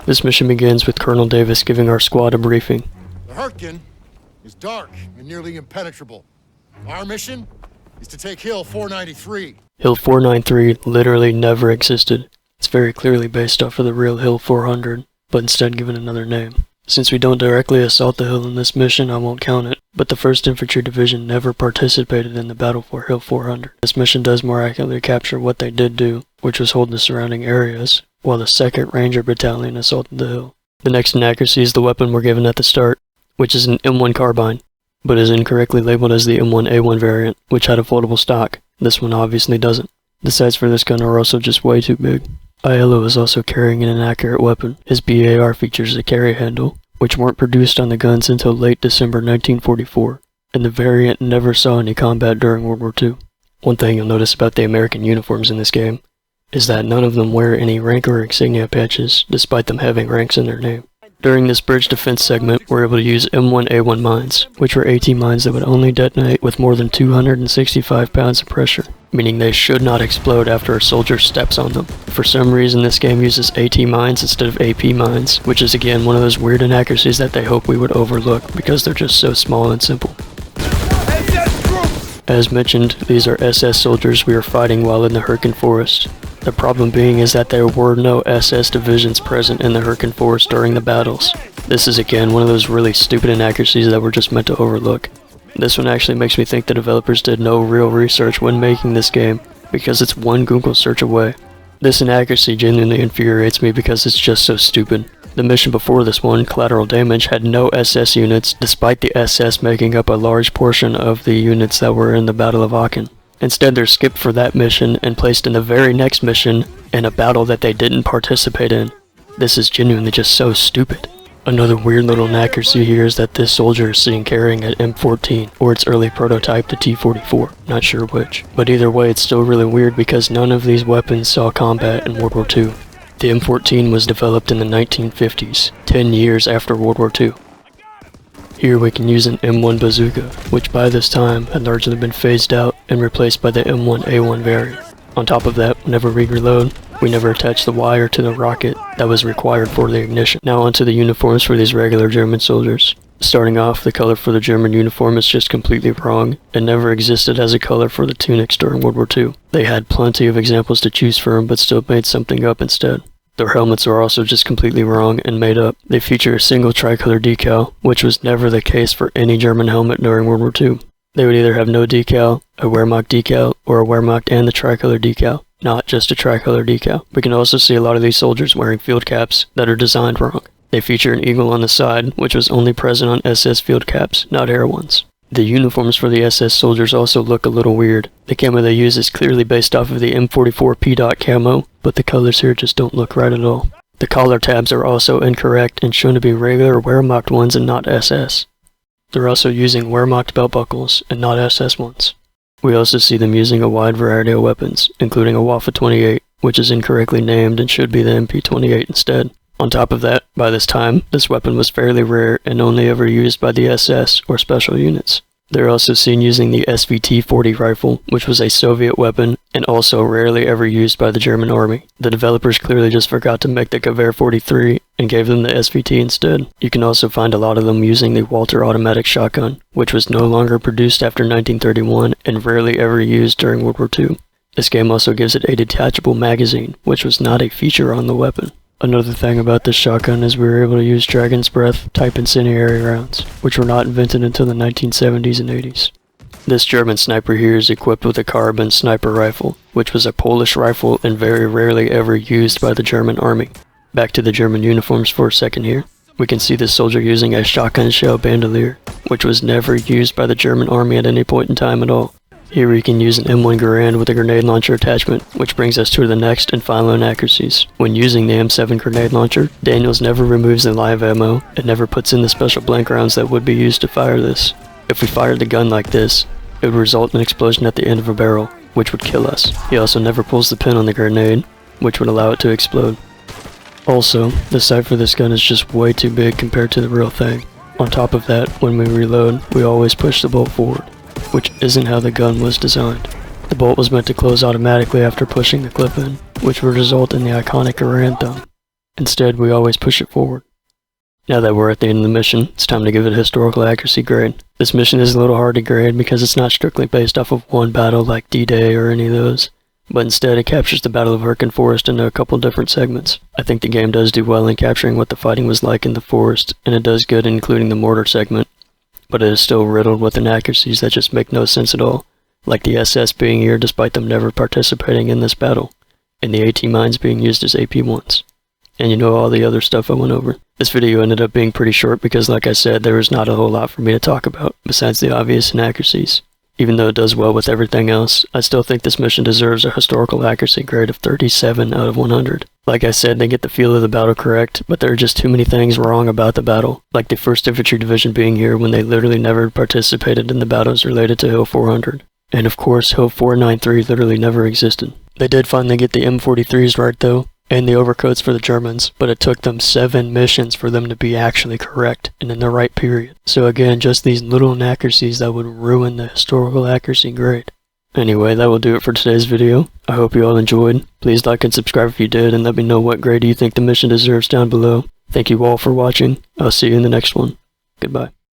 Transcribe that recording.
This mission begins with Colonel Davis giving our squad a briefing. The Hurtgen is dark and nearly impenetrable. Our mission is to take Hill 493. Hill 493 literally never existed. It's very clearly based off of the real Hill 400, but instead given another name. Since we don't directly assault the hill in this mission, I won't count it, but the 1st Infantry Division never participated in the battle for Hill 400. This mission does more accurately capture what they did do, which was hold the surrounding areas, while the 2nd Ranger Battalion assaulted the hill. The next inaccuracy is the weapon we're given at the start, which is an M1 carbine, but is incorrectly labeled as the M1A1 variant, which had a foldable stock. This one obviously doesn't. The sights for this gun are also just way too big. Aiello is also carrying an inaccurate weapon. His BAR features a carry handle, which weren't produced on the guns until late December 1944, and the variant never saw any combat during World War II. One thing you'll notice about the American uniforms in this game is that none of them wear any rank or insignia patches, despite them having ranks in their name. During this bridge defense segment, we're able to use M1A1 mines, which were AT mines that would only detonate with more than 265 pounds of pressure, meaning they should not explode after a soldier steps on them. For some reason, this game uses AT mines instead of AP mines, which is again one of those weird inaccuracies that they hope we would overlook because they're just so small and simple. As mentioned, these are SS soldiers we are fighting while in the Hurtgen Forest. The problem being is that there were no SS divisions present in the Hurtgen Forest during the battles. This is again one of those really stupid inaccuracies that we're just meant to overlook. This one actually makes me think the developers did no real research when making this game, because it's one Google search away. This inaccuracy genuinely infuriates me because it's just so stupid. The mission before this one, Collateral Damage, had no SS units, despite the SS making up a large portion of the units that were in the Battle of Aachen. Instead, they're skipped for that mission and placed in the very next mission in a battle that they didn't participate in. This is genuinely just so stupid. Another weird little inaccuracy here is that this soldier is seen carrying an M14, or its early prototype, the T-44, not sure which. But either way, it's still really weird because none of these weapons saw combat in World War II. The M14 was developed in the 1950s, 10 years after World War II. Here we can use an M1 bazooka, which by this time had largely been phased out and replaced by the M1A1 variant. On top of that, whenever we reload, we never attach the wire to the rocket that was required for the ignition. Now onto the uniforms for these regular German soldiers. Starting off, the color for the German uniform is just completely wrong and never existed as a color for the tunics during World War II. They had plenty of examples to choose from but still made something up instead. Their helmets are also just completely wrong and made up. They feature a single tricolor decal, which was never the case for any German helmet during World War II. They would either have no decal, a Wehrmacht decal, or a Wehrmacht and the tricolor decal, not just a tricolor decal. We can also see a lot of these soldiers wearing field caps that are designed wrong. They feature an eagle on the side, which was only present on SS field caps, not air ones. The uniforms for the SS soldiers also look a little weird. The camo they use is clearly based off of the M44 P-Dot camo, but the colors here just don't look right at all. The collar tabs are also incorrect and shown to be regular Wehrmacht ones and not SS. They're also using Wehrmacht belt buckles and not SS ones. We also see them using a wide variety of weapons, including a Waffe-28, which is incorrectly named and should be the MP-28 instead. On top of that, by this time, this weapon was fairly rare and only ever used by the SS or special units. They're also seen using the SVT-40 rifle, which was a Soviet weapon and also rarely ever used by the German army. The developers clearly just forgot to make the Gewehr 43 and gave them the SVT instead. You can also find a lot of them using the Walter automatic shotgun, which was no longer produced after 1931 and rarely ever used during World War II. This game also gives it a detachable magazine, which was not a feature on the weapon. Another thing about this shotgun is we were able to use Dragon's Breath type incendiary rounds, which were not invented until the 1970s and 80s. This German sniper here is equipped with a carbine sniper rifle, which was a Polish rifle and very rarely ever used by the German army. Back to the German uniforms for a second here. We can see this soldier using a shotgun shell bandolier, which was never used by the German army at any point in time at all. Here we can use an M1 Garand with a grenade launcher attachment, which brings us to the next and final inaccuracies. When using the M7 grenade launcher, Daniels never removes the live ammo and never puts in the special blank rounds that would be used to fire this. If we fired the gun like this, it would result in an explosion at the end of a barrel, which would kill us. He also never pulls the pin on the grenade, which would allow it to explode. Also, the sight for this gun is just way too big compared to the real thing. On top of that, when we reload, we always push the bolt forward, which isn't how the gun was designed. The bolt was meant to close automatically after pushing the clip in, which would result in the iconic Garand thumb. Instead, we always push it forward. Now that we're at the end of the mission, it's time to give it a historical accuracy grade. This mission is a little hard to grade because it's not strictly based off of one battle like D-Day or any of those, but instead it captures the Battle of Hurricane Forest into a couple different segments. I think the game does do well in capturing what the fighting was like in the forest, and it does good in including the mortar segment, but it is still riddled with inaccuracies that just make no sense at all, like the SS being here despite them never participating in this battle, and the AT mines being used as AP-1s. And you know all the other stuff I went over. This video ended up being pretty short because, like I said, there was not a whole lot for me to talk about, besides the obvious inaccuracies. Even though it does well with everything else, I still think this mission deserves a historical accuracy grade of 37 out of 100. Like I said, they get the feel of the battle correct, but there are just too many things wrong about the battle, like the 1st Infantry Division being here when they literally never participated in the battles related to Hill 400. And of course, Hill 493 literally never existed. They did finally get the M43s right though, and the overcoats for the Germans, but it took them 7 missions for them to be actually correct and in the right period. So again, just these little inaccuracies that would ruin the historical accuracy grade. Anyway, that will do it for today's video. I hope you all enjoyed. Please like and subscribe if you did, and let me know what grade you think the mission deserves down below. Thank you all for watching. I'll see you in the next one. Goodbye.